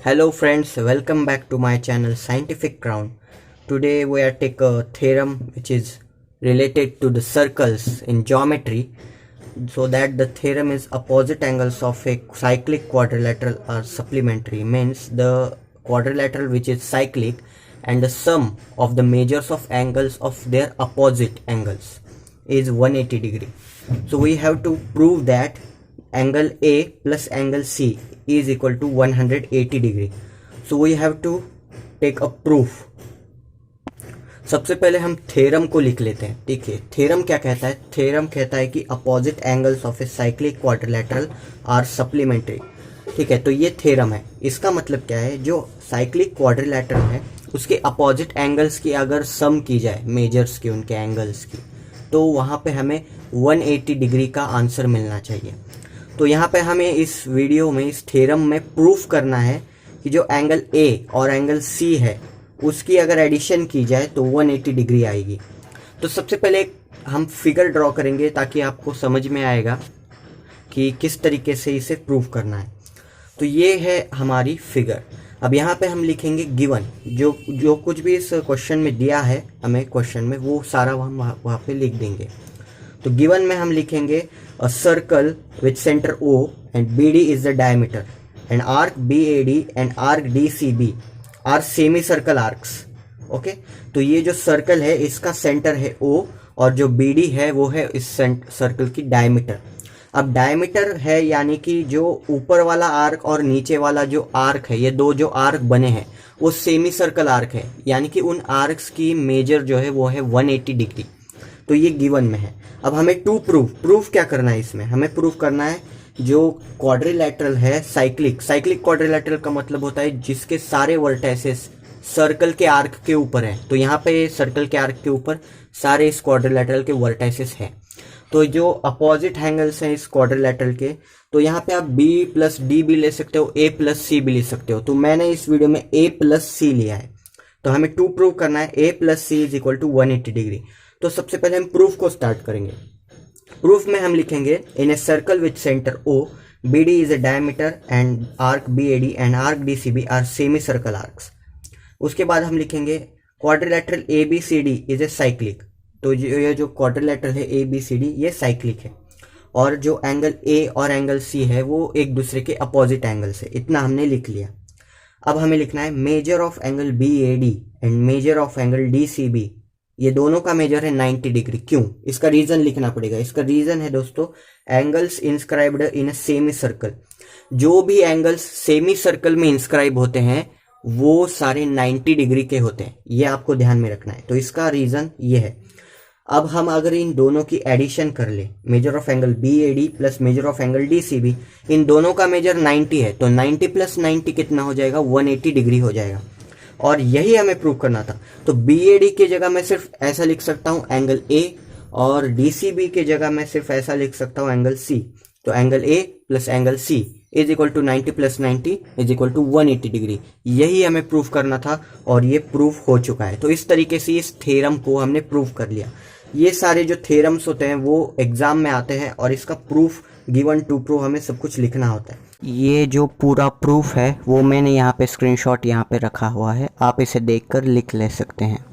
Hello friends, welcome back to my channel Scientific Crown. Today we are take a theorem which is related to the circles in geometry. So that the theorem is opposite angles of a cyclic quadrilateral are supplementary, means the quadrilateral which is cyclic and the sum of the measures of angles of their opposite angles is 180 degree. So we have to prove that angle A plus angle C is equal to 180 degree. So we have to take a proof. सबसे पहले हम theorem को लिख लेते हैं. देखिए theorem क्या कहता है. थ्योरम कहता है कि opposite angles of a cyclic quadrilateral are supplementary. ठीक है, तो ये थ्योरम है. इसका मतलब क्या है, जो साइक्लिक क्वाड्रिलेटरल है उसके अपोजिट एंगल्स की अगर सम की जाए, मेजर्स की, उनके एंगल्स की, तो वहाँ पे हमें 180 डिग्री का आंसर मिलना चाहिए. तो यहाँ पे हमें इस वीडियो में, इस थ्योरम में प्रूफ करना है कि जो एंगल ए और एंगल सी है उसकी अगर एडिशन की जाए तो 180 डिग्री आएगी. तो सबसे पहले हम फिगर ड्रॉ करेंगे ताकि आपको समझ में आएगा कि किस तरीके से इसे प्रूफ करना है. तो ये है हमारी फिगर. अब यहाँ पे हम लिखेंगे गिवन, जो कुछ भी इस क्वेश्चन में दिया है हमें क्वेश्चन में, वो सारा हम वहाँ पे लिख देंगे. तो गिवन में हम लिखेंगे a circle with centre O and BD is the diameter and arc BAD and arc DCB are semi circle arcs. Okay, तो ये जो सर्कल है इसका सेंटर है O और जो BD है वो है इस सर्कल की डायमीटर. अब डायमीटर है यानी कि जो ऊपर वाला आर्क और नीचे वाला जो आर्क है, ये दो जो आर्क बने हैं वो सेमी सर्कल आर्क है, यानी कि उन आर्क्स की मेजर जो है वो है 180 डिग्री. तो ये गिवन में है. अब हमें टू प्रूफ क्या करना है, इसमें हमें प्रूफ करना है जो क्वाड्रिलेटरल है साइक्लिक क्वाड्रिलेटरल का मतलब होता है जिसके सारे वर्टेसेस सर्कल के आर्क के ऊपर हैं. तो यहाँ पे सर्कल के आर्क के ऊपर सारे इस क्वाड्रिलेटरल के वर्टेसेस हैं. तो जो अपोजिट एंगल्स हैं इस क्वाड्रिलेटरल के, तो यहाँ पे आप B प्लस D भी ले सकते हो, A प्लस C भी ले सकते हो. तो मैंने इस वीडियो में A प्लस C लिया है. तो हमें टू प्रूव करना है A plus C is equal to 180 degree. तो सबसे पहले हम प्रूफ को स्टार्ट करेंगे. प्रूफ में हम लिखेंगे in a circle with centre O BD is a diameter and arc BAD and arc DCB are semi circle arcs. उसके बाद हम लिखेंगे quadrilateral ABCD is a cyclic. तो ये जो क्वाड्रिलेटरल है ABCD ये साइक्लिक है, और जो एंगल A और एंगल C है वो एक दूसरे के अपोजिट एंगल्स है. इतना हमने लिख लिया. अब हमें लिखना है measure of angle BAD and measure of angle DCB, ये दोनों का मेजर है 90 डिग्री. क्यों, इसका रीजन लिखना पड़ेगा. इसका रीजन है दोस्तों, angles inscribed in a semi circle. जो भी एंगल्स सेमी सर्कल में इंस्क्राइब होते हैं वो सारे 90 डिग्री के होते हैं. ये आपको ध्यान में रखना है. तो इसका रीजन ये है. अब हम अगर इन दोनों की एडिशन कर ले, measure of angle BAD plus measure of angle DCB, इन दोनों का मेजर 90 है, तो 90 प्लस 90 कितना हो जाएगा, 180 डिग्री हो जाएगा. और यही हमें प्रूव करना था. तो BAD की जगह मैं सिर्फ ऐसा लिख सकता हूं एंगल A, और DCB की जगह मैं सिर्फ ऐसा लिख सकता हूं एंगल C. तो angle A plus angle C is equal to 90 plus 90 is equal to 180 degree. यही हमें प्रूव करना था और ये प्रूफ हो चुका है. तो इस तरीके से इस थ्योरम को हमने प्रूव कर लिया. ये सारे जो थ्योरम्स होते हैं वो एग्जाम में आते हैं और इसका प्रूफ गिवन टू प्रूफ हमें सब कुछ लिखना होता है. ये जो पूरा प्रूफ है वो मैंने यहाँ पे स्क्रीनशॉट यहाँ पे रखा हुआ है, आप इसे देखकर लिख ले सकते हैं.